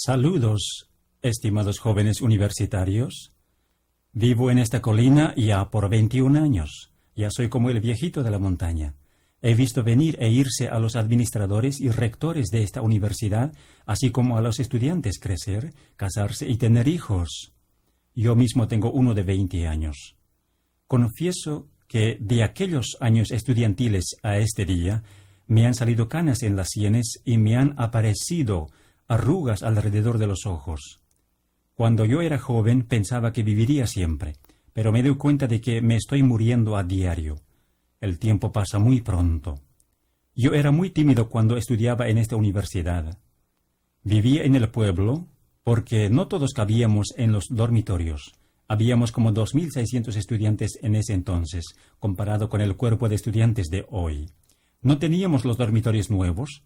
Saludos, estimados jóvenes universitarios. Vivo en esta colina ya por 21 años. Ya soy como el viejito de la montaña. He visto venir e irse a los administradores y rectores de esta universidad, así como a los estudiantes crecer, casarse y tener hijos. Yo mismo tengo uno de 20 años. Confieso que de aquellos años estudiantiles a este día, me han salido canas en las sienes y me han aparecido arrugas alrededor de los ojos. Cuando yo era joven pensaba que viviría siempre, pero me doy cuenta de que me estoy muriendo a diario. El tiempo pasa muy pronto. Yo era muy tímido cuando estudiaba en esta universidad. Vivía en el pueblo porque no todos cabíamos en los dormitorios. Habíamos como 2.600 estudiantes en ese entonces, comparado con el cuerpo de estudiantes de hoy. No teníamos los dormitorios nuevos.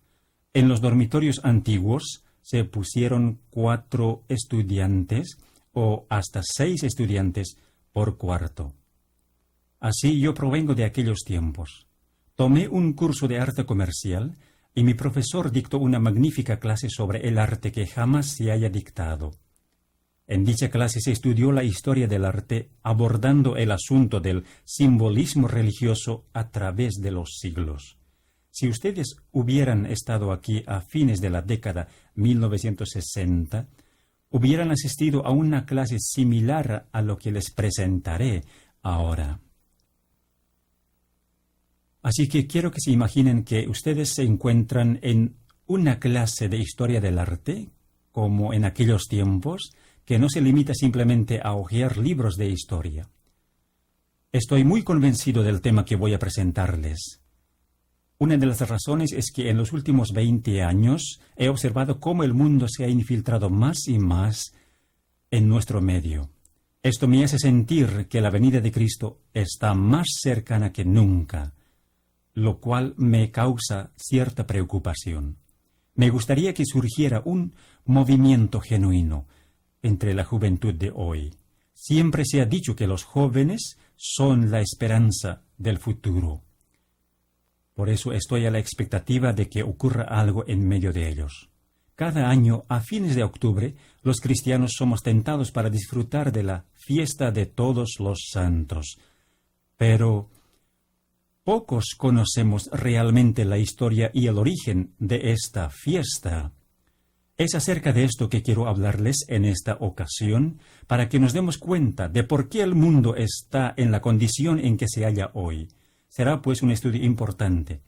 En los dormitorios antiguos se pusieron 4 estudiantes o hasta 6 estudiantes por cuarto. Así yo provengo de aquellos tiempos. Tomé un curso de arte comercial y mi profesor dictó una magnífica clase sobre el arte que jamás se haya dictado. En dicha clase se estudió la historia del arte abordando el asunto del simbolismo religioso a través de los siglos. Si ustedes hubieran estado aquí a fines de la década 1960, hubieran asistido a una clase similar a lo que les presentaré ahora. Así que quiero que se imaginen que ustedes se encuentran en una clase de historia del arte, como en aquellos tiempos, que no se limita simplemente a hojear libros de historia. Estoy muy convencido del tema que voy a presentarles. Una de las razones es que en los últimos 20 años he observado cómo el mundo se ha infiltrado más y más en nuestro medio. Esto me hace sentir que la venida de Cristo está más cercana que nunca, lo cual me causa cierta preocupación. Me gustaría que surgiera un movimiento genuino entre la juventud de hoy. Siempre se ha dicho que los jóvenes son la esperanza del futuro. Por eso estoy a la expectativa de que ocurra algo en medio de ellos. Cada año, a fines de octubre, los cristianos somos tentados para disfrutar de la fiesta de todos los santos. Pero pocos conocemos realmente la historia y el origen de esta fiesta. Es acerca de esto que quiero hablarles en esta ocasión, para que nos demos cuenta de por qué el mundo está en la condición en que se halla hoy. Será pues un estudio importante.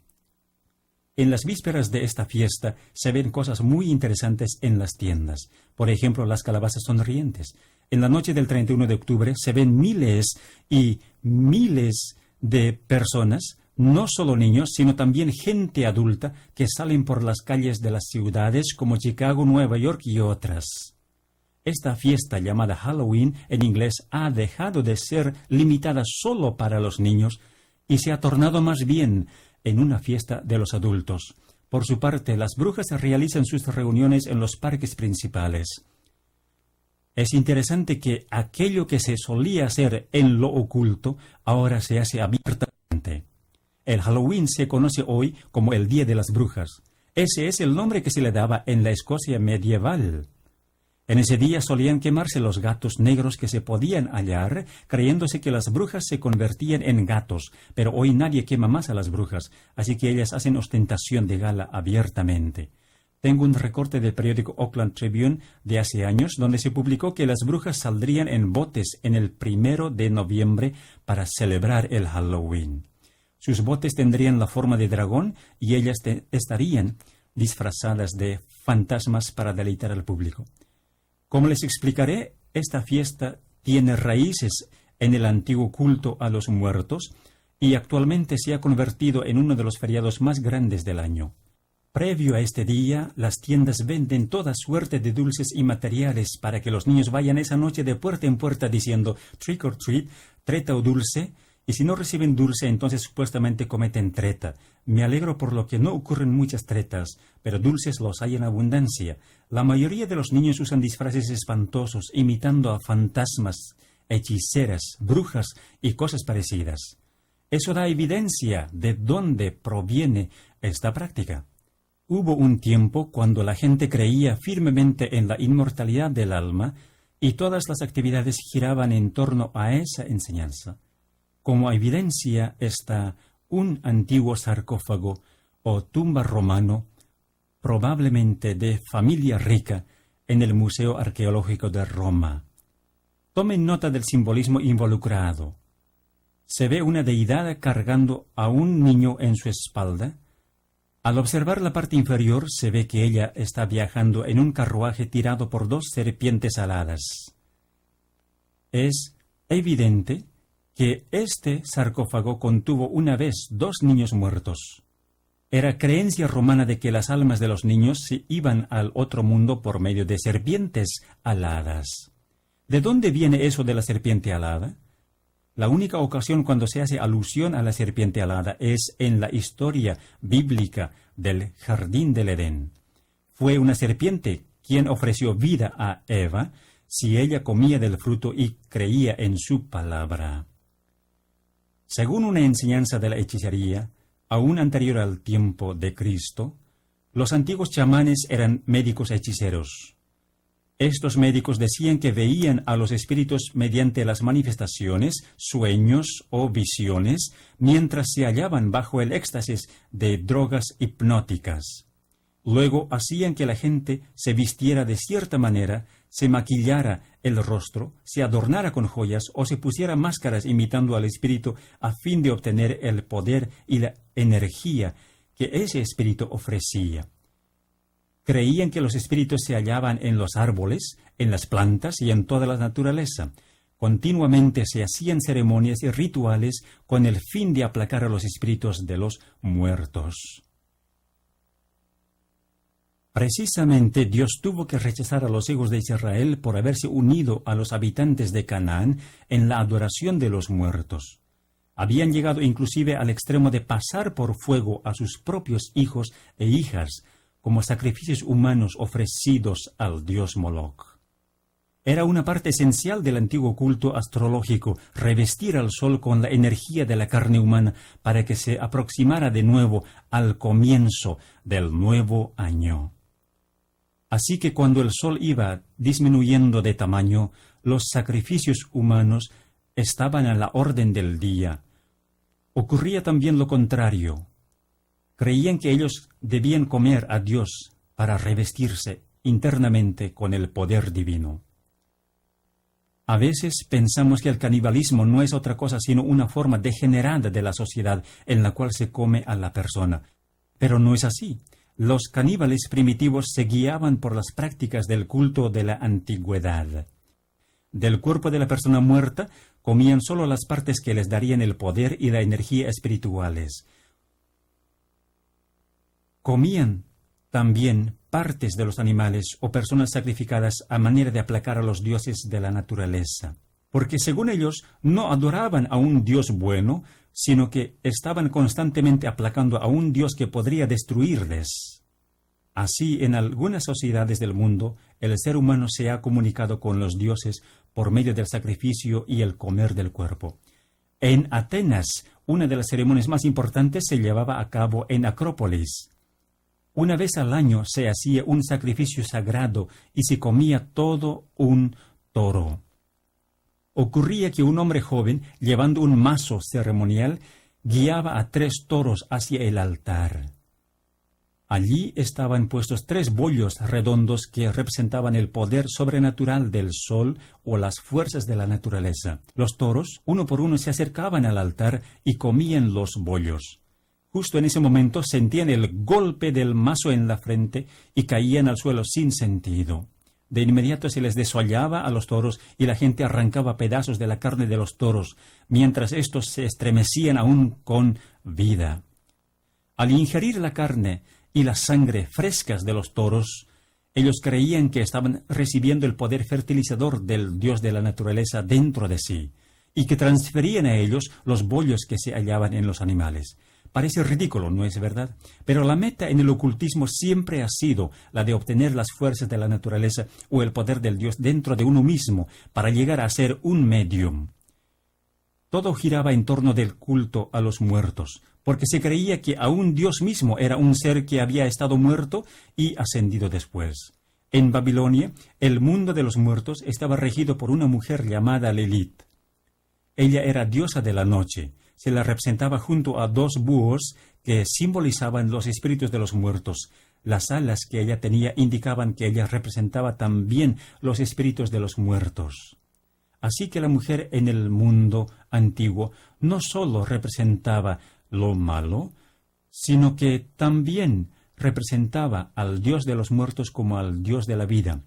En las vísperas de esta fiesta se ven cosas muy interesantes en las tiendas. Por ejemplo, las calabazas sonrientes. En la noche del 31 de octubre se ven miles y miles de personas, no solo niños, sino también gente adulta que salen por las calles de las ciudades como Chicago, Nueva York y otras. Esta fiesta llamada Halloween en inglés ha dejado de ser limitada solo para los niños y se ha tornado más bien en una fiesta de los adultos. Por su parte, las brujas realizan sus reuniones en los parques principales. Es interesante que aquello que se solía hacer en lo oculto ahora se hace abiertamente. El Halloween se conoce hoy como el Día de las Brujas. Ese es el nombre que se le daba en la Escocia medieval. En ese día solían quemarse los gatos negros que se podían hallar, creyéndose que las brujas se convertían en gatos, pero hoy nadie quema más a las brujas, así que ellas hacen ostentación de gala abiertamente. Tengo un recorte del periódico Oakland Tribune de hace años, donde se publicó que las brujas saldrían en botes en el 1 de noviembre para celebrar el Halloween. Sus botes tendrían la forma de dragón y ellas estarían disfrazadas de fantasmas para deleitar al público. Como les explicaré, esta fiesta tiene raíces en el antiguo culto a los muertos y actualmente se ha convertido en uno de los feriados más grandes del año. Previo a este día, las tiendas venden toda suerte de dulces y materiales para que los niños vayan esa noche de puerta en puerta diciendo trick or treat, treta o dulce, y si no reciben dulce, entonces supuestamente cometen treta. Me alegro por lo que no ocurren muchas tretas, pero dulces los hay en abundancia. La mayoría de los niños usan disfraces espantosos, imitando a fantasmas, hechiceras, brujas y cosas parecidas. Eso da evidencia de dónde proviene esta práctica. Hubo un tiempo cuando la gente creía firmemente en la inmortalidad del alma y todas las actividades giraban en torno a esa enseñanza. Como evidencia está un antiguo sarcófago o tumba romano, probablemente de familia rica, en el Museo Arqueológico de Roma. Tomen nota del simbolismo involucrado. Se ve una deidad cargando a un niño en su espalda. Al observar la parte inferior se ve que ella está viajando en un carruaje tirado por dos serpientes aladas. Es evidente que este sarcófago contuvo una vez dos niños muertos. Era creencia romana de que las almas de los niños se iban al otro mundo por medio de serpientes aladas. ¿De dónde viene eso de la serpiente alada? La única ocasión cuando se hace alusión a la serpiente alada es en la historia bíblica del Jardín del Edén. Fue una serpiente quien ofreció vida a Eva si ella comía del fruto y creía en su palabra. Según una enseñanza de la hechicería, aún anterior al tiempo de Cristo, los antiguos chamanes eran médicos hechiceros. Estos médicos decían que veían a los espíritus mediante las manifestaciones, sueños o visiones, mientras se hallaban bajo el éxtasis de drogas hipnóticas. Luego hacían que la gente se vistiera de cierta manera, se maquillara el rostro, se adornara con joyas o se pusiera máscaras imitando al espíritu a fin de obtener el poder y la energía que ese espíritu ofrecía. Creían que los espíritus se hallaban en los árboles, en las plantas y en toda la naturaleza. Continuamente se hacían ceremonias y rituales con el fin de aplacar a los espíritus de los muertos. Precisamente Dios tuvo que rechazar a los hijos de Israel por haberse unido a los habitantes de Canaán en la adoración de los muertos. Habían llegado inclusive al extremo de pasar por fuego a sus propios hijos e hijas como sacrificios humanos ofrecidos al dios Moloch. Era una parte esencial del antiguo culto astrológico revestir al sol con la energía de la carne humana para que se aproximara de nuevo al comienzo del nuevo año. Así que cuando el sol iba disminuyendo de tamaño, los sacrificios humanos estaban a la orden del día. Ocurría también lo contrario. Creían que ellos debían comer a Dios para revestirse internamente con el poder divino. A veces pensamos que el canibalismo no es otra cosa sino una forma degenerada de la sociedad en la cual se come a la persona. Pero no es así. Los caníbales primitivos se guiaban por las prácticas del culto de la antigüedad. Del cuerpo de la persona muerta comían solo las partes que les darían el poder y la energía espirituales. Comían también partes de los animales o personas sacrificadas a manera de aplacar a los dioses de la naturaleza, porque según ellos no adoraban a un Dios bueno, sino que estaban constantemente aplacando a un Dios que podría destruirles. Así, en algunas sociedades del mundo, el ser humano se ha comunicado con los dioses por medio del sacrificio y el comer del cuerpo. En Atenas, una de las ceremonias más importantes se llevaba a cabo en Acrópolis. Una vez al año se hacía un sacrificio sagrado y se comía todo un toro. Ocurría que un hombre joven, llevando un mazo ceremonial, guiaba a 3 toros hacia el altar. Allí estaban puestos 3 bollos redondos que representaban el poder sobrenatural del sol o las fuerzas de la naturaleza. Los toros, uno por uno, se acercaban al altar y comían los bollos. Justo en ese momento sentían el golpe del mazo en la frente y caían al suelo sin sentido. De inmediato se les desollaba a los toros y la gente arrancaba pedazos de la carne de los toros, mientras éstos se estremecían aún con vida. Al ingerir la carne y la sangre frescas de los toros, ellos creían que estaban recibiendo el poder fertilizador del Dios de la naturaleza dentro de sí, y que transferían a ellos los bollos que se hallaban en los animales. Parece ridículo, ¿no es verdad? Pero la meta en el ocultismo siempre ha sido la de obtener las fuerzas de la naturaleza o el poder del Dios dentro de uno mismo para llegar a ser un medium. Todo giraba en torno del culto a los muertos, porque se creía que aún Dios mismo era un ser que había estado muerto y ascendido después. En Babilonia, el mundo de los muertos estaba regido por una mujer llamada Lilith. Ella era diosa de la noche. Se la representaba junto a dos búhos que simbolizaban los espíritus de los muertos. Las alas que ella tenía indicaban que ella representaba también los espíritus de los muertos. Así que la mujer en el mundo antiguo no sólo representaba lo malo, sino que también representaba al dios de los muertos como al dios de la vida.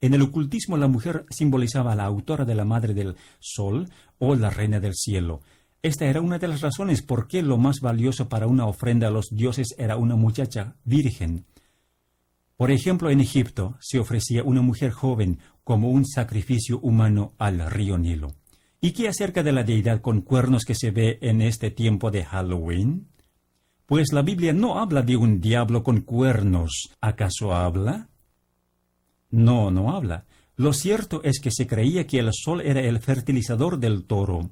En el ocultismo la mujer simbolizaba a la autora de la madre del sol o la reina del cielo. Esta era una de las razones por qué lo más valioso para una ofrenda a los dioses era una muchacha virgen. Por ejemplo, en Egipto se ofrecía una mujer joven como un sacrificio humano al río Nilo. ¿Y qué acerca de la deidad con cuernos que se ve en este tiempo de Halloween? Pues la Biblia no habla de un diablo con cuernos. ¿Acaso habla? No, no habla. Lo cierto es que se creía que el sol era el fertilizador del toro.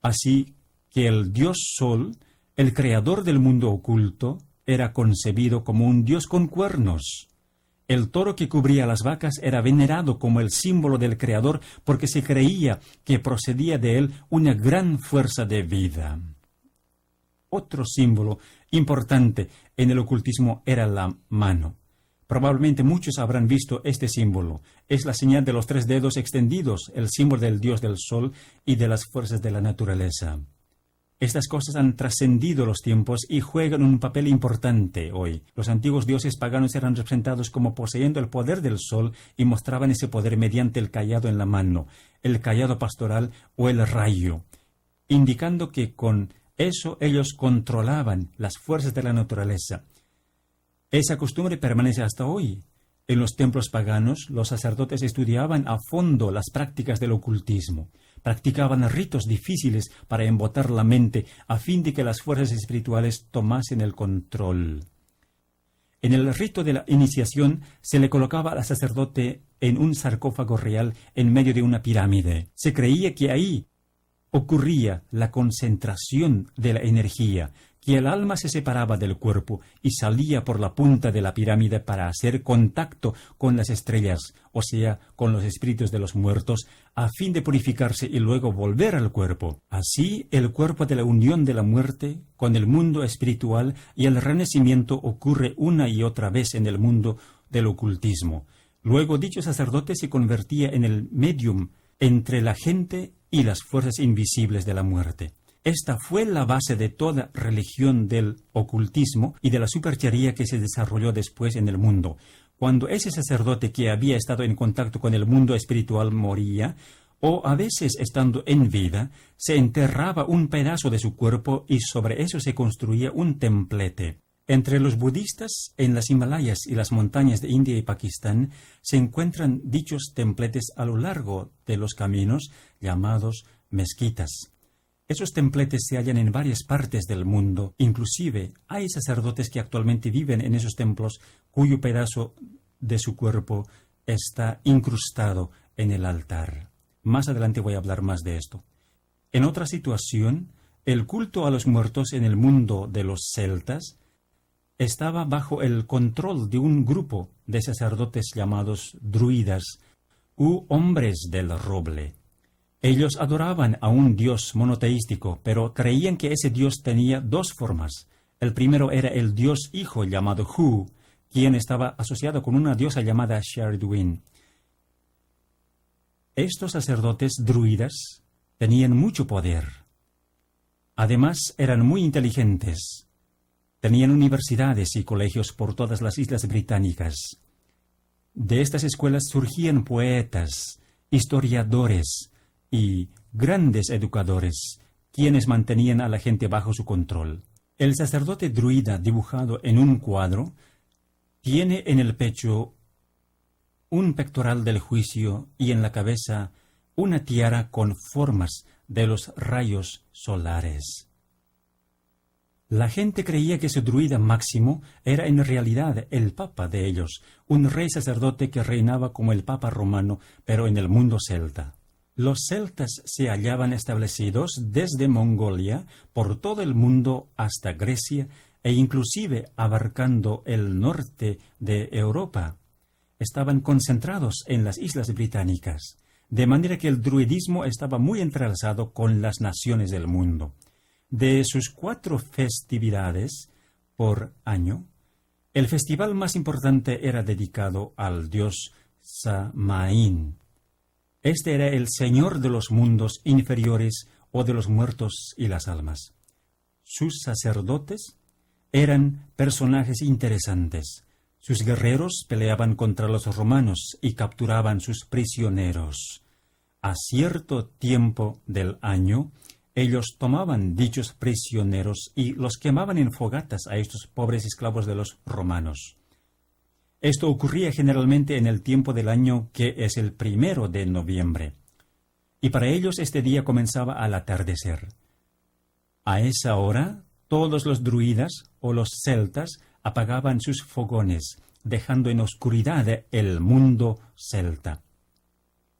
Así que el dios Sol, el creador del mundo oculto, era concebido como un dios con cuernos. El toro que cubría las vacas era venerado como el símbolo del creador porque se creía que procedía de él una gran fuerza de vida. Otro símbolo importante en el ocultismo era la mano. Probablemente muchos habrán visto este símbolo. Es la señal de los 3 dedos extendidos, el símbolo del dios del sol y de las fuerzas de la naturaleza. Estas cosas han trascendido los tiempos y juegan un papel importante hoy. Los antiguos dioses paganos eran representados como poseyendo el poder del sol y mostraban ese poder mediante el cayado en la mano, el cayado pastoral o el rayo, indicando que con eso ellos controlaban las fuerzas de la naturaleza. Esa costumbre permanece hasta hoy. En los templos paganos, los sacerdotes estudiaban a fondo las prácticas del ocultismo. Practicaban ritos difíciles para embotar la mente a fin de que las fuerzas espirituales tomasen el control. En el rito de la iniciación se le colocaba al sacerdote en un sarcófago real en medio de una pirámide. Se creía que ahí ocurría la concentración de la energía, que el alma se separaba del cuerpo y salía por la punta de la pirámide para hacer contacto con las estrellas, o sea, con los espíritus de los muertos, a fin de purificarse y luego volver al cuerpo. Así, el cuerpo de la unión de la muerte con el mundo espiritual y el renacimiento ocurre una y otra vez en el mundo del ocultismo. Luego, dicho sacerdote se convertía en el medium entre la gente y las fuerzas invisibles de la muerte. Esta fue la base de toda religión del ocultismo y de la superchería que se desarrolló después en el mundo. Cuando ese sacerdote que había estado en contacto con el mundo espiritual moría, o a veces estando en vida, se enterraba un pedazo de su cuerpo y sobre eso se construía un templete. Entre los budistas, en las Himalayas y las montañas de India y Pakistán, se encuentran dichos templetes a lo largo de los caminos llamados mezquitas. Esos templetes se hallan en varias partes del mundo. Inclusive hay sacerdotes que actualmente viven en esos templos cuyo pedazo de su cuerpo está incrustado en el altar. Más adelante voy a hablar más de esto. En otra situación, el culto a los muertos en el mundo de los celtas estaba bajo el control de un grupo de sacerdotes llamados druidas u hombres del roble. Ellos adoraban a un dios monoteístico, pero creían que ese dios tenía 2 formas. El primero era el dios hijo llamado Hu, quien estaba asociado con una diosa llamada Sherdwin. Estos sacerdotes druidas tenían mucho poder. Además, eran muy inteligentes. Tenían universidades y colegios por todas las islas británicas. De estas escuelas surgían poetas, historiadores y grandes educadores, quienes mantenían a la gente bajo su control. El sacerdote druida dibujado en un cuadro tiene en el pecho un pectoral del juicio y en la cabeza una tiara con formas de los rayos solares. La gente creía que su druida máximo era en realidad el papa de ellos, un rey sacerdote que reinaba como el papa romano, pero en el mundo celta. Los celtas se hallaban establecidos desde Mongolia por todo el mundo hasta Grecia e inclusive abarcando el norte de Europa. Estaban concentrados en las islas británicas, de manera que el druidismo estaba muy entrelazado con las naciones del mundo. De sus 4 festividades por año, el festival más importante era dedicado al dios Samaín. Este era el señor de los mundos inferiores o de los muertos y las almas. Sus sacerdotes eran personajes interesantes. Sus guerreros peleaban contra los romanos y capturaban sus prisioneros. A cierto tiempo del año, ellos tomaban dichos prisioneros y los quemaban en fogatas a estos pobres esclavos de los romanos. Esto ocurría generalmente en el tiempo del año que es el 1 de noviembre, y para ellos este día comenzaba al atardecer. A esa hora, todos los druidas o los celtas apagaban sus fogones, dejando en oscuridad el mundo celta.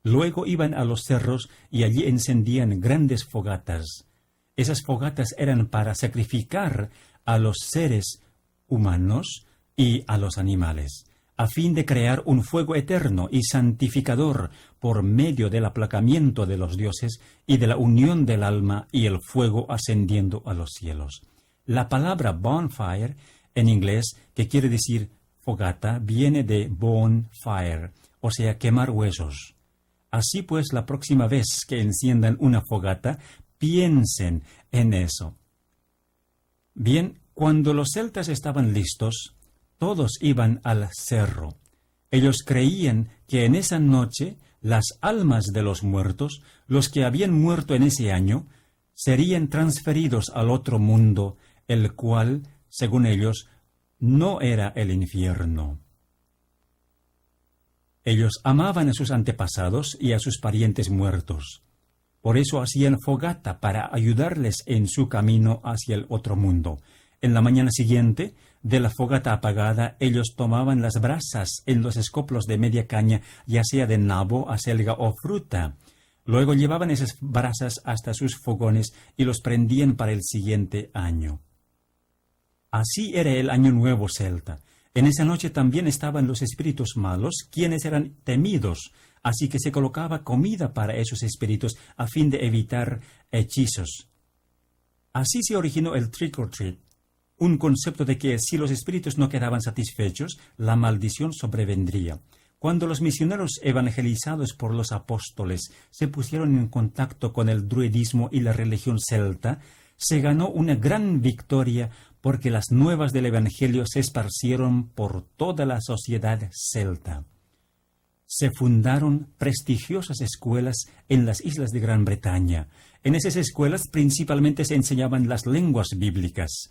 Luego iban a los cerros y allí encendían grandes fogatas. Esas fogatas eran para sacrificar a los seres humanos y a los animales, a fin de crear un fuego eterno y santificador por medio del aplacamiento de los dioses y de la unión del alma y el fuego ascendiendo a los cielos. La palabra bonfire, en inglés, que quiere decir fogata, viene de bonfire, o sea, quemar huesos. Así pues, la próxima vez que enciendan una fogata, piensen en eso. Bien, cuando los celtas estaban listos, todos iban al cerro. Ellos creían que en esa noche las almas de los muertos, los que habían muerto en ese año, serían transferidos al otro mundo, el cual, según ellos, no era el infierno. Ellos amaban a sus antepasados y a sus parientes muertos. Por eso hacían fogata para ayudarles en su camino hacia el otro mundo. En la mañana siguiente, de la fogata apagada, ellos tomaban las brasas en los escoplos de media caña, ya sea de nabo, acelga o fruta. Luego llevaban esas brasas hasta sus fogones y los prendían para el siguiente año. Así era el Año Nuevo celta. En esa noche también estaban los espíritus malos, quienes eran temidos, así que se colocaba comida para esos espíritus a fin de evitar hechizos. Así se originó el trick or treat, un concepto de que si los espíritus no quedaban satisfechos, la maldición sobrevendría. Cuando los misioneros evangelizados por los apóstoles se pusieron en contacto con el druidismo y la religión celta, se ganó una gran victoria porque las nuevas del Evangelio se esparcieron por toda la sociedad celta. Se fundaron prestigiosas escuelas en las islas de Gran Bretaña. En esas escuelas principalmente se enseñaban las lenguas bíblicas.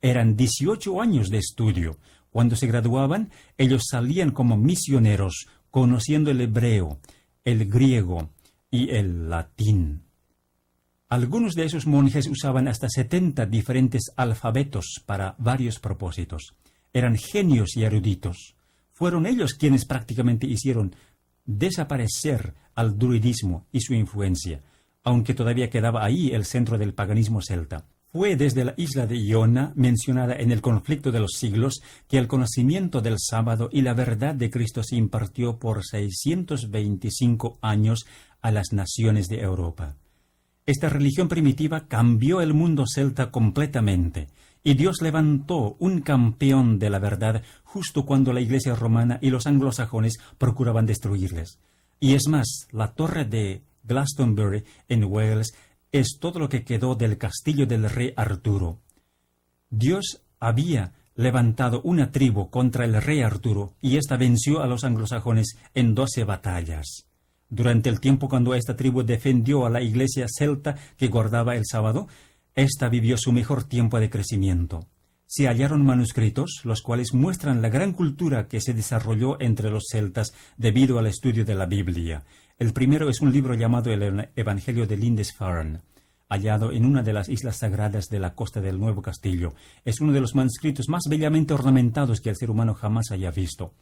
Eran 18 años de estudio. Cuando se graduaban, ellos salían como misioneros, conociendo el hebreo, el griego y el latín. Algunos de esos monjes usaban hasta 70 diferentes alfabetos para varios propósitos. Eran genios y eruditos. Fueron ellos quienes prácticamente hicieron desaparecer al druidismo y su influencia, aunque todavía quedaba ahí el centro del paganismo celta. Fue desde la isla de Iona, mencionada en el conflicto de los siglos, que el conocimiento del sábado y la verdad de Cristo se impartió por 625 años a las naciones de Europa. Esta religión primitiva cambió el mundo celta completamente, y Dios levantó un campeón de la verdad justo cuando la Iglesia romana y los anglosajones procuraban destruirles. Y es más, la torre de Glastonbury en Wales es todo lo que quedó del castillo del rey Arturo. Dios había levantado una tribu contra el rey Arturo y ésta venció a los anglosajones en 12 batallas. Durante el tiempo cuando esta tribu defendió a la iglesia celta que guardaba el sábado, ésta vivió su mejor tiempo de crecimiento. Se hallaron manuscritos, los cuales muestran la gran cultura que se desarrolló entre los celtas debido al estudio de la Biblia. El primero es un libro llamado el Evangelio de Lindisfarne, hallado en una de las islas sagradas de la costa del Nuevo Castillo. Es uno de los manuscritos más bellamente ornamentados que el ser humano jamás haya visto.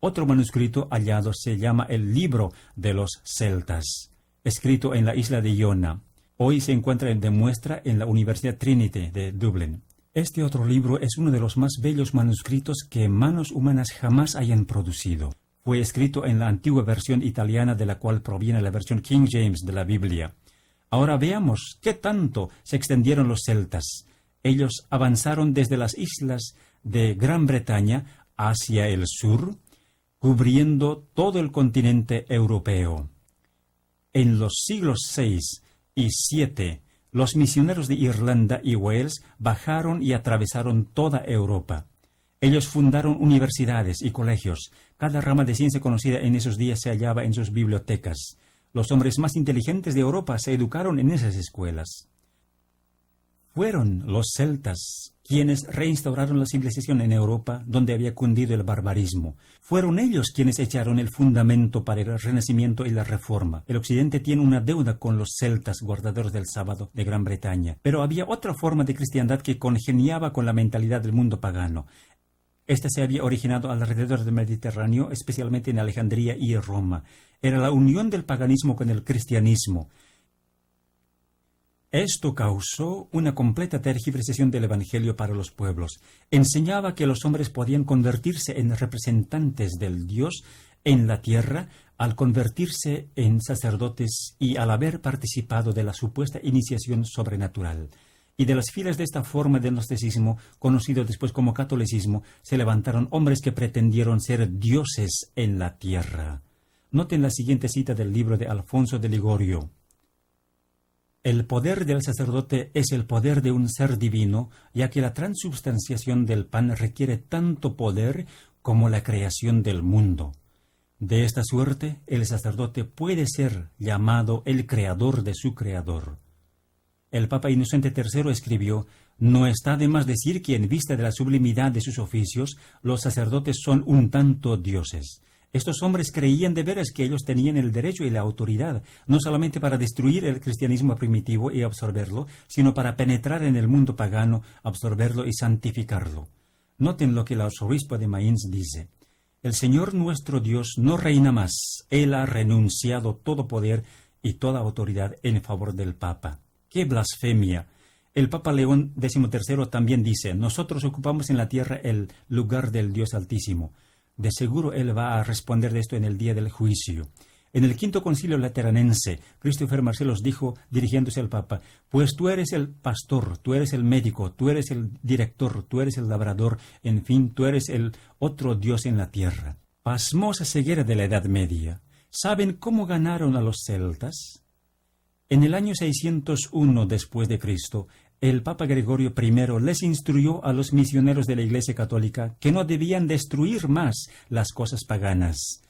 Otro manuscrito hallado se llama el Libro de los Celtas. escrito en la isla de Iona. Hoy se encuentra de muestra en la Universidad Trinity de Dublín. Este otro libro es uno de los más bellos manuscritos que manos humanas jamás hayan producido. Fue escrito en la antigua versión italiana de la cual proviene la versión King James de la Biblia. Ahora veamos qué tanto se extendieron los celtas. Ellos avanzaron desde las islas de Gran Bretaña hacia el sur, cubriendo todo el continente europeo. En los siglos VI y VII, los misioneros de Irlanda y Wales bajaron y atravesaron toda Europa. Ellos fundaron universidades y colegios. Cada rama de ciencia conocida en esos días se hallaba en sus bibliotecas. Los hombres más inteligentes de Europa se educaron en esas escuelas. Fueron los celtas quienes reinstauraron la civilización en Europa, donde había cundido el barbarismo. Fueron ellos quienes echaron el fundamento para el Renacimiento y la Reforma. El Occidente tiene una deuda con los celtas, guardadores del sábado de Gran Bretaña. Pero había otra forma de cristiandad que congeniaba con la mentalidad del mundo pagano. Esta se había originado alrededor del Mediterráneo, especialmente en Alejandría y Roma. Era la unión del paganismo con el cristianismo. Esto causó una completa tergiversación del Evangelio para los pueblos. Enseñaba que los hombres podían convertirse en representantes del Dios en la tierra al convertirse en sacerdotes y al haber participado de la supuesta iniciación sobrenatural. Y de las filas de esta forma de gnosticismo, conocido después como catolicismo, se levantaron hombres que pretendieron ser dioses en la tierra. Noten la siguiente cita del libro de Alfonso de Ligorio. El poder del sacerdote es el poder de un ser divino, ya que la transubstanciación del pan requiere tanto poder como la creación del mundo. De esta suerte, el sacerdote puede ser llamado el creador de su creador. El Papa Inocente III escribió: «No está de más decir que en vista de la sublimidad de sus oficios, los sacerdotes son un tanto dioses». Estos hombres creían de veras que ellos tenían el derecho y la autoridad, no solamente para destruir el cristianismo primitivo y absorberlo, sino para penetrar en el mundo pagano, absorberlo y santificarlo. Noten lo que el arzobispo de Mainz dice: «El Señor nuestro Dios no reina más. Él ha renunciado todo poder y toda autoridad en favor del Papa». ¡Qué blasfemia! El Papa León XIII también dice: «Nosotros ocupamos en la tierra el lugar del Dios Altísimo». De seguro él va a responder de esto en el día del juicio. En el Quinto Concilio Lateranense, Christopher Marcellos dijo, dirigiéndose al Papa: «Pues tú eres el pastor, tú eres el médico, tú eres el director, tú eres el labrador, en fin, tú eres el otro Dios en la tierra». Pasmosa ceguera de la Edad Media. ¿Saben cómo ganaron a los celtas? En el año 601 después de Cristo, el Papa Gregorio I les instruyó a los misioneros de la Iglesia Católica que no debían destruir más las cosas paganas.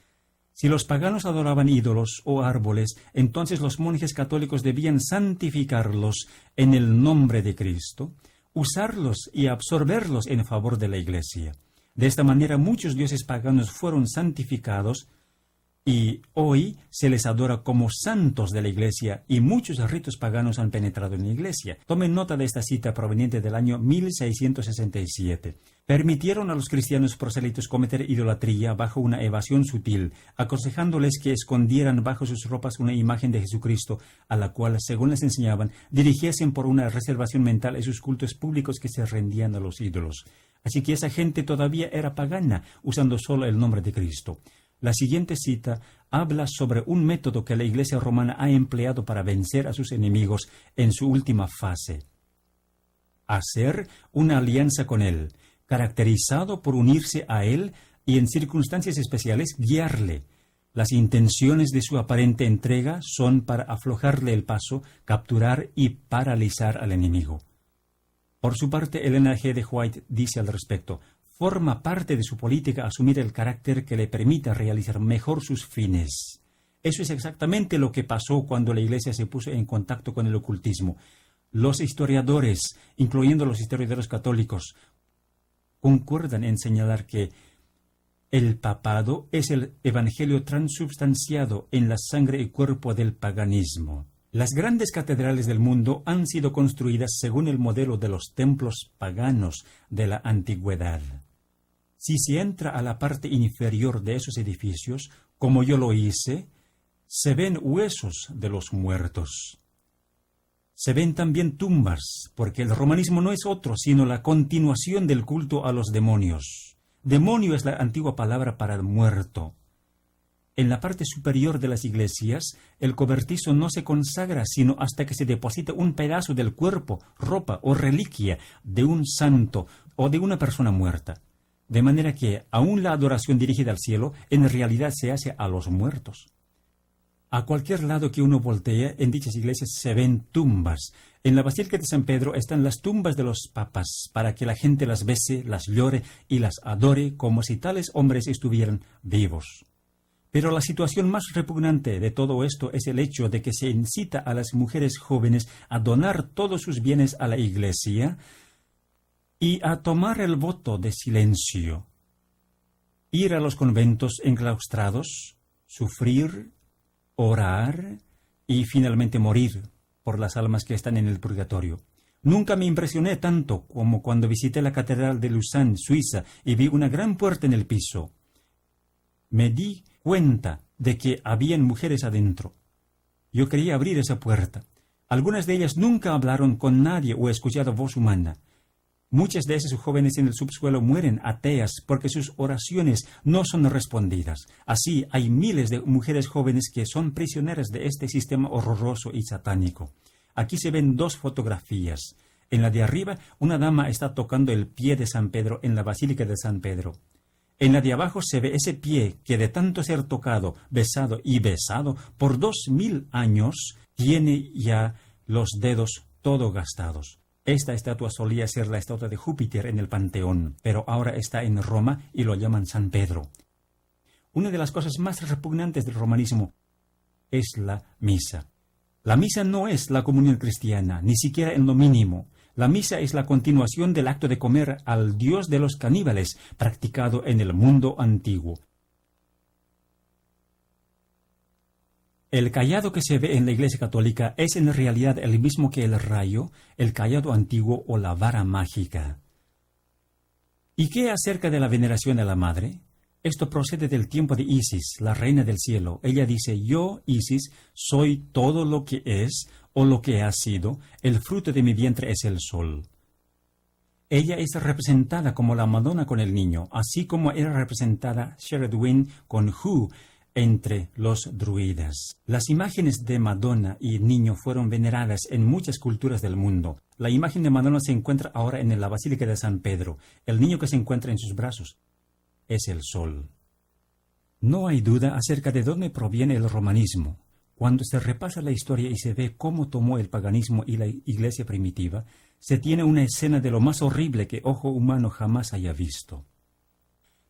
Si los paganos adoraban ídolos o árboles, entonces los monjes católicos debían santificarlos en el nombre de Cristo, usarlos y absorberlos en favor de la Iglesia. De esta manera muchos dioses paganos fueron santificados y hoy se les adora como santos de la Iglesia y muchos ritos paganos han penetrado en la Iglesia. Tomen nota de esta cita proveniente del año 1667. Permitieron a los cristianos prosélitos cometer idolatría bajo una evasión sutil, aconsejándoles que escondieran bajo sus ropas una imagen de Jesucristo, a la cual, según les enseñaban, dirigiesen por una reservación mental esos cultos públicos que se rendían a los ídolos. Así que esa gente todavía era pagana, usando solo el nombre de Cristo. La siguiente cita habla sobre un método que la Iglesia romana ha empleado para vencer a sus enemigos en su última fase: hacer una alianza con Él, caracterizado por unirse a Él y en circunstancias especiales guiarle. Las intenciones de su aparente entrega son para aflojarle el paso, capturar y paralizar al enemigo. Por su parte, Elena G. de White dice al respecto: forma parte de su política asumir el carácter que le permita realizar mejor sus fines. Eso es exactamente lo que pasó cuando la Iglesia se puso en contacto con el ocultismo. Los historiadores, incluyendo los historiadores católicos, concuerdan en señalar que el papado es el evangelio transubstanciado en la sangre y cuerpo del paganismo. Las grandes catedrales del mundo han sido construidas según el modelo de los templos paganos de la antigüedad. Si se entra a la parte inferior de esos edificios, como yo lo hice, Se ven huesos de los muertos. Se ven también tumbas, porque el romanismo no es otro sino la continuación del culto a los demonios. Demonio es la antigua palabra para muerto. En la parte superior de las iglesias, el cobertizo no se consagra sino hasta que se deposita un pedazo del cuerpo, ropa o reliquia de un santo o de una persona muerta. De manera que, aun la adoración dirigida al cielo, en realidad se hace a los muertos. A cualquier lado que uno voltee, en dichas iglesias se ven tumbas. En la Basílica de San Pedro están las tumbas de los papas, para que la gente las bese, las llore y las adore como si tales hombres estuvieran vivos. Pero la situación más repugnante de todo esto es el hecho de que se incita a las mujeres jóvenes a donar todos sus bienes a la iglesia y a tomar el voto de silencio, ir a los conventos enclaustrados, sufrir, orar y finalmente morir por las almas que están en el purgatorio. Nunca me impresioné tanto como cuando visité la catedral de Lausanne, Suiza, y vi una gran puerta en el piso. Me di cuenta de que habían mujeres adentro. Yo quería abrir esa puerta. Algunas de ellas nunca hablaron con nadie o escuchado voz humana. Muchas de esas jóvenes en el subsuelo mueren ateas porque sus oraciones no son respondidas. Así hay miles de mujeres jóvenes que son prisioneras de este sistema horroroso y satánico. Aquí se ven dos fotografías. En la de arriba, una dama está tocando el pie de San Pedro en la Basílica de San Pedro. En la de abajo se ve ese pie que de tanto ser tocado, besado y besado por 2000 años, tiene ya los dedos todo gastados. Esta estatua solía ser la estatua de Júpiter en el Panteón, pero ahora está en Roma y lo llaman San Pedro. Una de las cosas más repugnantes del romanismo es la misa. La misa no es la comunión cristiana, ni siquiera en lo mínimo. La misa es la continuación del acto de comer al dios de los caníbales, practicado en el mundo antiguo. El cayado que se ve en la Iglesia Católica es en realidad el mismo que el rayo, el cayado antiguo o la vara mágica. ¿Y qué acerca de la veneración a la Madre? Esto procede del tiempo de Isis, la reina del cielo. Ella dice: yo, Isis, soy todo lo que es o lo que ha sido, el fruto de mi vientre es el sol. Ella es representada como la Madonna con el niño, así como era representada Sheredwin con Hu entre los druidas. Las imágenes de Madonna y niño fueron veneradas en muchas culturas del mundo. La imagen de Madonna se encuentra ahora en la Basílica de San Pedro. El niño que se encuentra en sus brazos es el sol. No hay duda acerca de dónde proviene el romanismo. Cuando se repasa la historia y se ve cómo tomó el paganismo y la iglesia primitiva, se tiene una escena de lo más horrible que ojo humano jamás haya visto.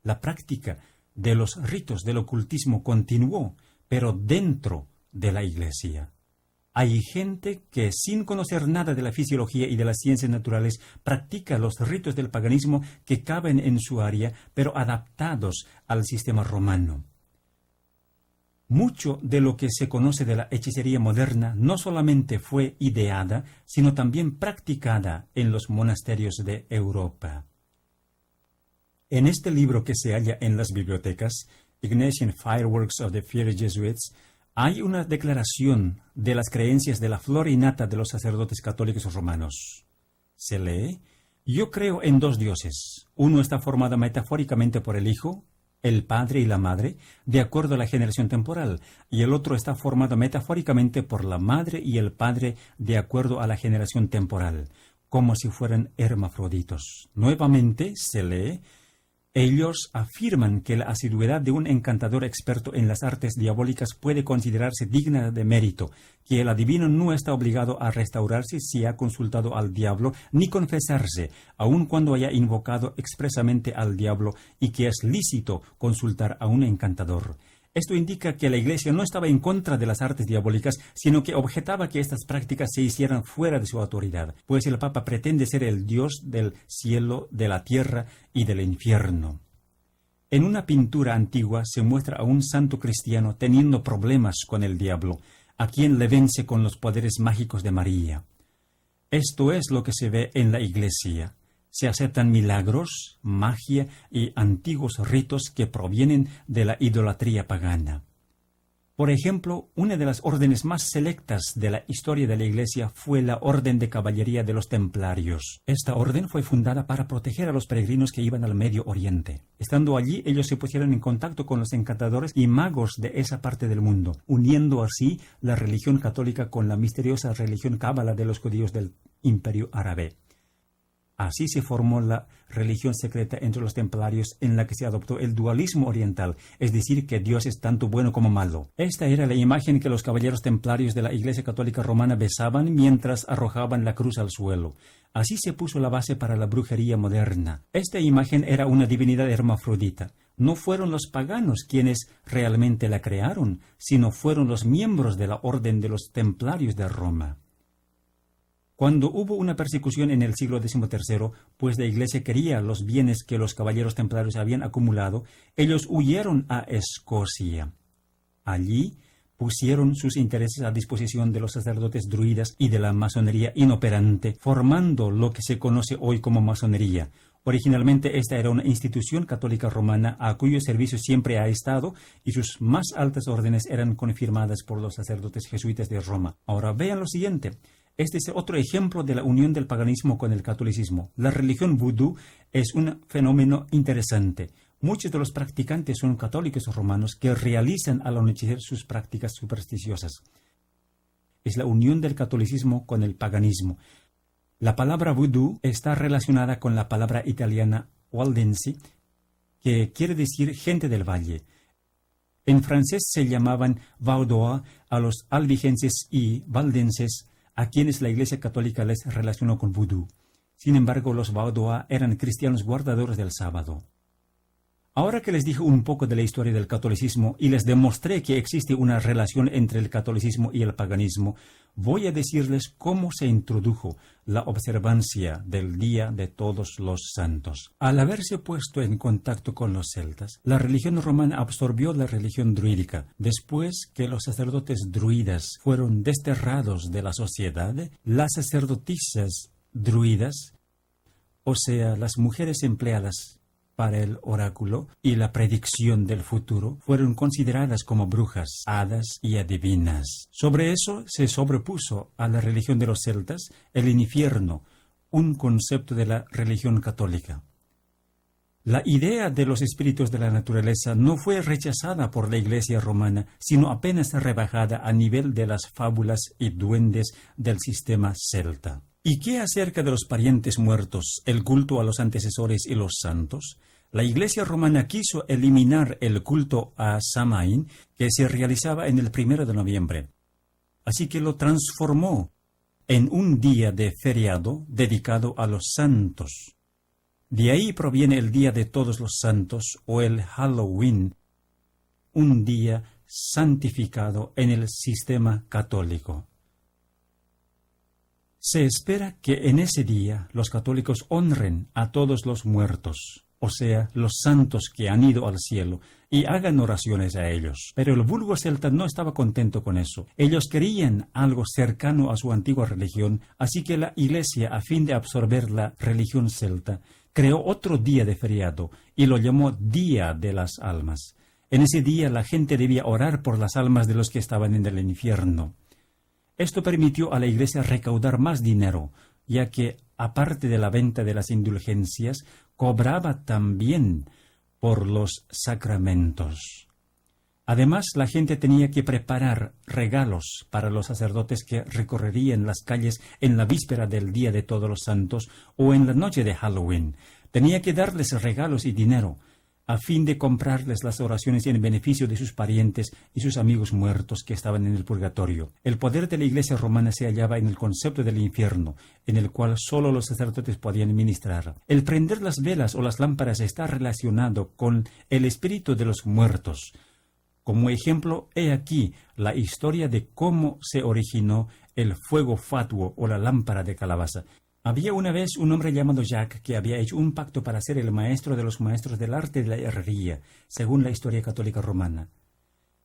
La práctica de los ritos del ocultismo continuó, pero dentro de la iglesia. Hay gente que, sin conocer nada de la fisiología y de las ciencias naturales, practica los ritos del paganismo que caben en su área, pero adaptados al sistema romano. Mucho de lo que se conoce de la hechicería moderna no solamente fue ideada, sino también practicada en los monasterios de Europa. En este libro que se halla en las bibliotecas, Ignatian Fireworks of the Fiery Jesuits, hay una declaración de las creencias de la flora innata de los sacerdotes católicos romanos. Se lee: yo creo en dos dioses. Uno está formado metafóricamente por el Hijo, el Padre y la Madre, de acuerdo a la generación temporal, y el otro está formado metafóricamente por la Madre y el Padre de acuerdo a la generación temporal, como si fueran hermafroditos. Nuevamente se lee: ellos afirman que la asiduidad de un encantador experto en las artes diabólicas puede considerarse digna de mérito, que el adivino no está obligado a restaurarse si ha consultado al diablo, ni confesarse, aun cuando haya invocado expresamente al diablo, y que es lícito consultar a un encantador. Esto indica que la Iglesia no estaba en contra de las artes diabólicas, sino que objetaba que estas prácticas se hicieran fuera de su autoridad, pues el Papa pretende ser el Dios del cielo, de la tierra y del infierno. En una pintura antigua se muestra a un santo cristiano teniendo problemas con el diablo, a quien le vence con los poderes mágicos de María. Esto es lo que se ve en la Iglesia. Se aceptan milagros, magia y antiguos ritos que provienen de la idolatría pagana. Por ejemplo, una de las órdenes más selectas de la historia de la Iglesia fue la Orden de Caballería de los Templarios. Esta orden fue fundada para proteger a los peregrinos que iban al Medio Oriente. Estando allí, ellos se pusieron en contacto con los encantadores y magos de esa parte del mundo, uniendo así la religión católica con la misteriosa religión cábala de los judíos del Imperio Árabe. Así se formó la religión secreta entre los templarios, en la que se adoptó el dualismo oriental, es decir, que Dios es tanto bueno como malo. Esta era la imagen que los caballeros templarios de la Iglesia Católica Romana besaban mientras arrojaban la cruz al suelo. Así se puso la base para la brujería moderna. Esta imagen era una divinidad hermafrodita. No fueron los paganos quienes realmente la crearon, sino fueron los miembros de la Orden de los Templarios de Roma. Cuando hubo una persecución en el siglo XIII, pues la Iglesia quería los bienes que los caballeros templarios habían acumulado, ellos huyeron a Escocia. Allí pusieron sus intereses a disposición de los sacerdotes druidas y de la masonería inoperante, formando lo que se conoce hoy como masonería. Originalmente esta era una institución católica romana a cuyo servicio siempre ha estado, y sus más altas órdenes eran confirmadas por los sacerdotes jesuitas de Roma. Ahora vean lo siguiente. Este es otro ejemplo de la unión del paganismo con el catolicismo. La religión vudú es un fenómeno interesante. Muchos de los practicantes son católicos romanos que realizan al anochecer sus prácticas supersticiosas. Es la unión del catolicismo con el paganismo. La palabra vudú está relacionada con la palabra italiana waldensi, que quiere decir gente del valle. En francés se llamaban vaudois a los albigenses y valdenses, a quienes la Iglesia Católica les relacionó con vudú. Sin embargo, los vaudois eran cristianos guardadores del sábado. Ahora que les dije un poco de la historia del catolicismo y les demostré que existe una relación entre el catolicismo y el paganismo, voy a decirles cómo se introdujo la observancia del Día de Todos los Santos. Al haberse puesto en contacto con los celtas, la religión romana absorbió la religión druídica. Después que los sacerdotes druidas fueron desterrados de la sociedad, las sacerdotisas druidas, o sea, las mujeres empleadas para el oráculo y la predicción del futuro, fueron consideradas como brujas, hadas y adivinas. Sobre eso se sobrepuso a la religión de los celtas el infierno, un concepto de la religión católica. La idea de los espíritus de la naturaleza no fue rechazada por la Iglesia romana, sino apenas rebajada a nivel de las fábulas y duendes del sistema celta. ¿Y qué acerca de los parientes muertos, el culto a los antecesores y los santos? La Iglesia romana quiso eliminar el culto a Samaín, que se realizaba en el 1 de noviembre. Así que lo transformó en un día de feriado dedicado a los santos. De ahí proviene el Día de Todos los Santos o el Halloween, un día santificado en el sistema católico. Se espera que en ese día los católicos honren a todos los muertos, o sea, los santos que han ido al cielo, y hagan oraciones a ellos. Pero el vulgo celta no estaba contento con eso. Ellos querían algo cercano a su antigua religión, así que la Iglesia, a fin de absorber la religión celta, creó otro día de feriado y lo llamó Día de las Almas. En ese día la gente debía orar por las almas de los que estaban en el infierno. Esto permitió a la Iglesia recaudar más dinero, ya que, aparte de la venta de las indulgencias, cobraba también por los sacramentos. Además, la gente tenía que preparar regalos para los sacerdotes que recorrerían las calles en la víspera del Día de Todos los Santos o en la noche de Halloween. Tenía que darles regalos y dinero, a fin de comprarles las oraciones en beneficio de sus parientes y sus amigos muertos que estaban en el purgatorio. El poder de la Iglesia romana se hallaba en el concepto del infierno, en el cual solo los sacerdotes podían ministrar. El prender las velas o las lámparas está relacionado con el espíritu de los muertos. Como ejemplo, he aquí la historia de cómo se originó el fuego fatuo o la lámpara de calabaza. Había una vez un hombre llamado Jacques que había hecho un pacto para ser el maestro de los maestros del arte de la herrería, según la historia católica romana.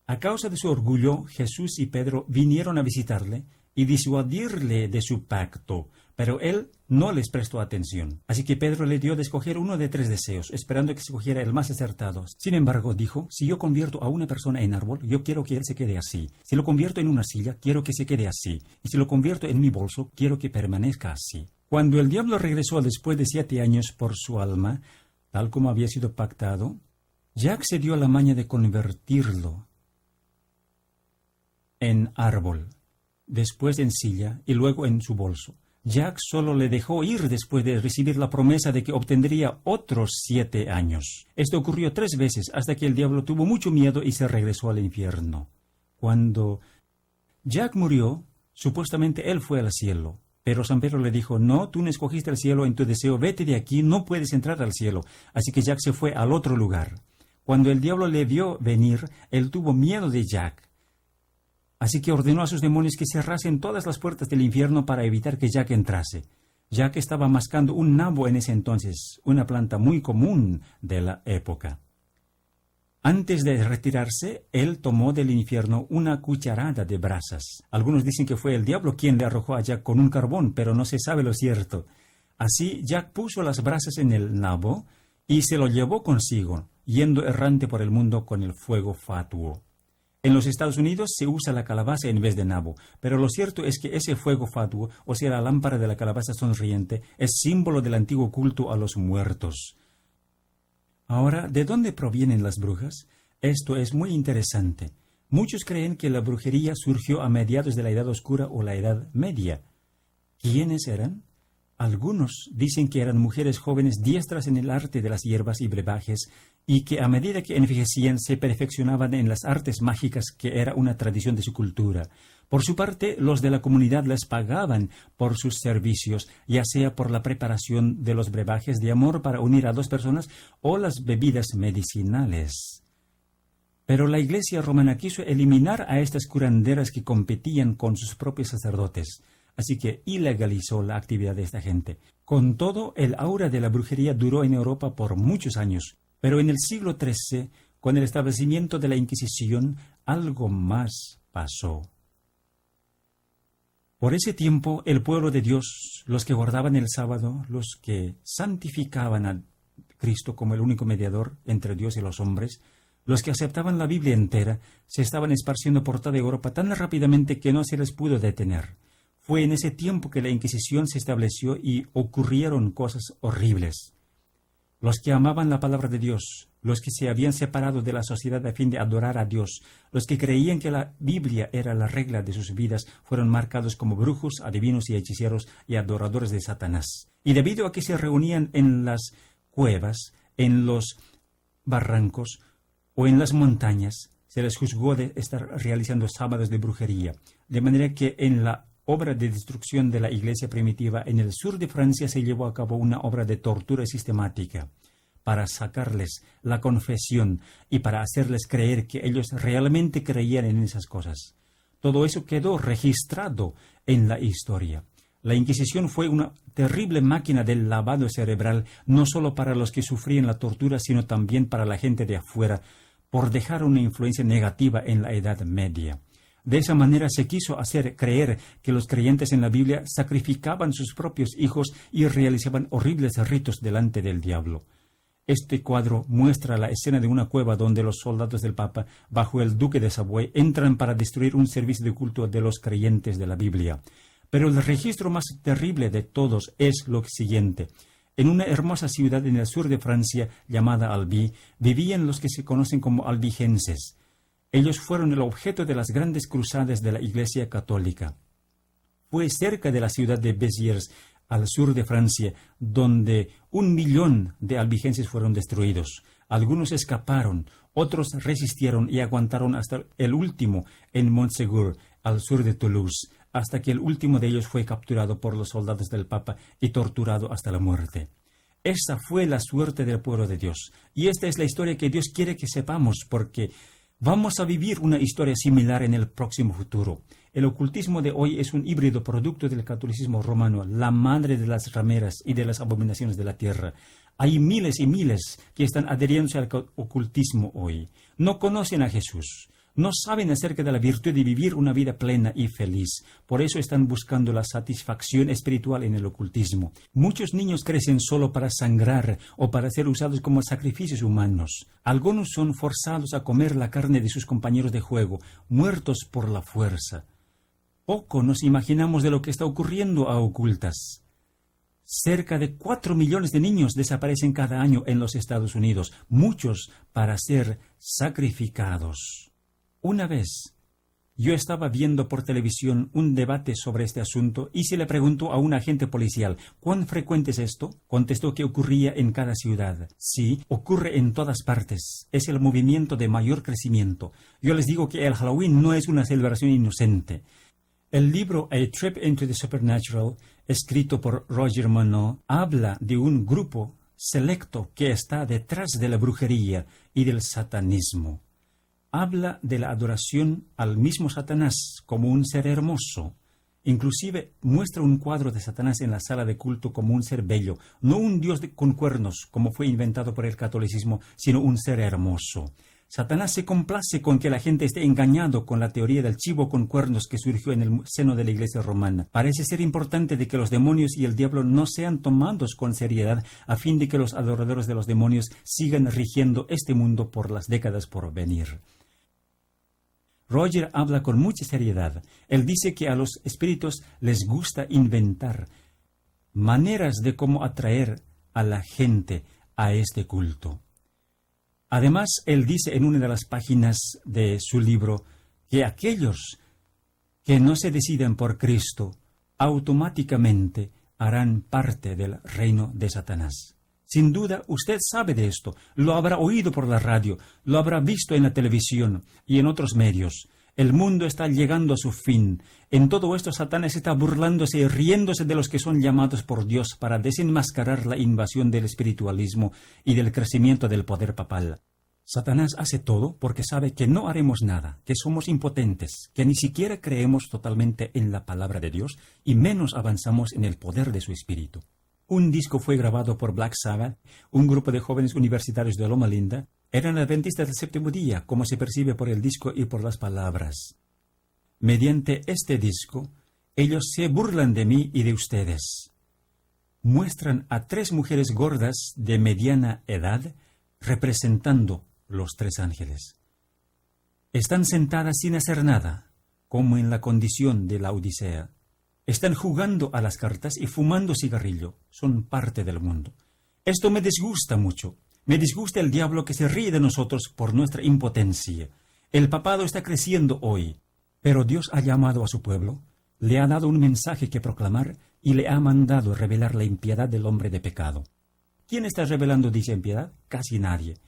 A causa de su orgullo, Jesús y Pedro vinieron a visitarle y disuadirle de su pacto, Pero él no les prestó atención. Así que Pedro le dio de escoger uno de 3 deseos, esperando que escogiera el más acertado. Sin embargo, dijo, si yo convierto a una persona en árbol, yo quiero que él se quede así. Si lo convierto en una silla, quiero que se quede así. Y si lo convierto en mi bolso, quiero que permanezca así. Cuando el diablo regresó después de 7 años por su alma, tal como había sido pactado, Jack se dio la maña de convertirlo en árbol, después en silla y luego en su bolso. Jack solo le dejó ir después de recibir la promesa de que obtendría otros 7 años. Esto ocurrió 3 veces hasta que el diablo tuvo mucho miedo y se regresó al infierno. Cuando Jack murió, supuestamente él fue al cielo. Pero San Pedro le dijo, no, tú no escogiste el cielo en tu deseo, vete de aquí, no puedes entrar al cielo. Así que Jack se fue al otro lugar. Cuando el diablo le vio venir, él tuvo miedo de Jack. Así que ordenó a sus demonios que cerrasen todas las puertas del infierno para evitar que Jack entrase. Jack estaba mascando un nabo en ese entonces, una planta muy común de la época. Antes de retirarse, él tomó del infierno una cucharada de brasas. Algunos dicen que fue el diablo quien le arrojó a Jack con un carbón, pero no se sabe lo cierto. Así, Jack puso las brasas en el nabo y se lo llevó consigo, yendo errante por el mundo con el fuego fatuo. En los Estados Unidos se usa la calabaza en vez de nabo, pero lo cierto es que ese fuego fatuo, o sea, la lámpara de la calabaza sonriente, es símbolo del antiguo culto a los muertos. Ahora, ¿de dónde provienen las brujas? Esto es muy interesante. Muchos creen que la brujería surgió a mediados de la Edad Oscura o la Edad Media. ¿Quiénes eran? Algunos dicen que eran mujeres jóvenes diestras en el arte de las hierbas y brebajes y que a medida que envejecían se perfeccionaban en las artes mágicas, que era una tradición de su cultura. Por su parte, los de la comunidad les pagaban por sus servicios, ya sea por la preparación de los brebajes de amor para unir a 2 personas o las bebidas medicinales. Pero la Iglesia romana quiso eliminar a estas curanderas que competían con sus propios sacerdotes. Así que ilegalizó la actividad de esta gente. Con todo, el aura de la brujería duró en Europa por muchos años, pero en el siglo XIII, con el establecimiento de la Inquisición, algo más pasó. Por ese tiempo, el pueblo de Dios, los que guardaban el sábado, los que santificaban a Cristo como el único mediador entre Dios y los hombres, los que aceptaban la Biblia entera, se estaban esparciendo por toda Europa tan rápidamente que no se les pudo detener. Fue en ese tiempo que la Inquisición se estableció y ocurrieron cosas horribles. Los que amaban la palabra de Dios, los que se habían separado de la sociedad a fin de adorar a Dios, los que creían que la Biblia era la regla de sus vidas, fueron marcados como brujos, adivinos y hechiceros y adoradores de Satanás. Y debido a que se reunían en las cuevas, en los barrancos o en las montañas, se les juzgó de estar realizando sábados de brujería, de manera que en la obra de destrucción de la iglesia primitiva en el sur de Francia se llevó a cabo una obra de tortura sistemática para sacarles la confesión y para hacerles creer que ellos realmente creían en esas cosas. Todo eso quedó registrado en la historia. La Inquisición fue una terrible máquina del lavado cerebral, no solo para los que sufrían la tortura, sino también para la gente de afuera, por dejar una influencia negativa en la Edad Media. De esa manera se quiso hacer creer que los creyentes en la Biblia sacrificaban sus propios hijos y realizaban horribles ritos delante del diablo. Este cuadro muestra la escena de una cueva donde los soldados del Papa, bajo el duque de Savoy, entran para destruir un servicio de culto de los creyentes de la Biblia. Pero el registro más terrible de todos es lo siguiente. En una hermosa ciudad en el sur de Francia llamada Albi, vivían los que se conocen como albigenses. Ellos fueron el objeto de las grandes cruzadas de la Iglesia Católica. Fue cerca de la ciudad de Béziers, al sur de Francia, donde 1 millón de albigenses fueron destruidos. Algunos escaparon, otros resistieron y aguantaron hasta el último en Montségur, al sur de Toulouse, hasta que el último de ellos fue capturado por los soldados del Papa y torturado hasta la muerte. Esta fue la suerte del pueblo de Dios, y esta es la historia que Dios quiere que sepamos, porque vamos a vivir una historia similar en el próximo futuro. El ocultismo de hoy es un híbrido producto del catolicismo romano, la madre de las rameras y de las abominaciones de la tierra. Hay miles y miles que están adheriéndose al ocultismo hoy. No conocen a Jesús, No saben acerca de la virtud de vivir una vida plena y feliz. Por eso están buscando la satisfacción espiritual en el ocultismo. Muchos niños crecen solo para sangrar o para ser usados como sacrificios humanos. Algunos son forzados a comer la carne de sus compañeros de juego, muertos por la fuerza. Poco nos imaginamos de lo que está ocurriendo a ocultas. Cerca de 4 millones de niños desaparecen cada año en los Estados Unidos, muchos para ser sacrificados. Una vez, yo estaba viendo por televisión un debate sobre este asunto y se le preguntó a un agente policial, ¿cuán frecuente es esto? Contestó que ocurría en cada ciudad. Sí, ocurre en todas partes. Es el movimiento de mayor crecimiento. Yo les digo que el Halloween no es una celebración inocente. El libro A Trip into the Supernatural, escrito por Roger Monod, habla de un grupo selecto que está detrás de la brujería y del satanismo. Habla de la adoración al mismo Satanás como un ser hermoso. Inclusive muestra un cuadro de Satanás en la sala de culto como un ser bello, no un dios con cuernos como fue inventado por el catolicismo, sino un ser hermoso. Satanás se complace con que la gente esté engañado con la teoría del chivo con cuernos que surgió en el seno de la Iglesia romana. Parece ser importante de que los demonios y el diablo no sean tomados con seriedad a fin de que los adoradores de los demonios sigan rigiendo este mundo por las décadas por venir. Roger habla con mucha seriedad. Él dice que a los espíritus les gusta inventar maneras de cómo atraer a la gente a este culto. Además, él dice en una de las páginas de su libro que aquellos que no se deciden por Cristo automáticamente harán parte del reino de Satanás. Sin duda, usted sabe de esto, lo habrá oído por la radio, lo habrá visto en la televisión y en otros medios. El mundo está llegando a su fin. En todo esto, Satanás está burlándose y riéndose de los que son llamados por Dios para desenmascarar la invasión del espiritualismo y del crecimiento del poder papal. Satanás hace todo porque sabe que no haremos nada, que somos impotentes, que ni siquiera creemos totalmente en la palabra de Dios y menos avanzamos en el poder de su espíritu. Un disco fue grabado por Black Sabbath, un grupo de jóvenes universitarios de Loma Linda. Eran adventistas del séptimo día, como se percibe por el disco y por las palabras. Mediante este disco, ellos se burlan de mí y de ustedes. Muestran a 3 mujeres gordas de mediana edad representando los 3 ángeles. Están sentadas sin hacer nada, como en la condición de la Odisea. Están jugando a las cartas y fumando cigarrillo. Son parte del mundo. Esto me disgusta mucho. Me disgusta el diablo que se ríe de nosotros por nuestra impotencia. El papado está creciendo hoy, pero Dios ha llamado a su pueblo, le ha dado un mensaje que proclamar y le ha mandado revelar la impiedad del hombre de pecado. ¿Quién está revelando dicha impiedad? Casi nadie.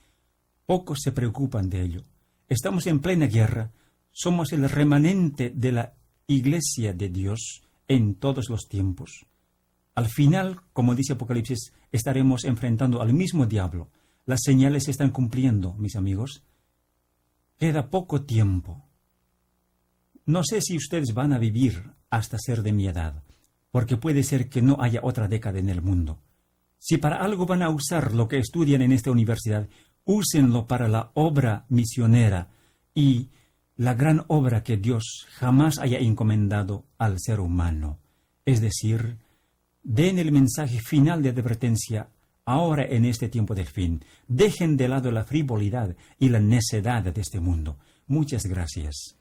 Pocos se preocupan de ello. Estamos en plena guerra. Somos el remanente de la Iglesia de Dios en todos los tiempos. Al final, como dice Apocalipsis, estaremos enfrentando al mismo diablo. Las señales se están cumpliendo, mis amigos. Queda poco tiempo. No sé si ustedes van a vivir hasta ser de mi edad, porque puede ser que no haya otra década en el mundo. Si para algo van a usar lo que estudian en esta universidad, úsenlo para la obra misionera y la gran obra que Dios jamás haya encomendado al ser humano. Es decir, den el mensaje final de advertencia ahora en este tiempo del fin. Dejen de lado la frivolidad y la necedad de este mundo. Muchas gracias.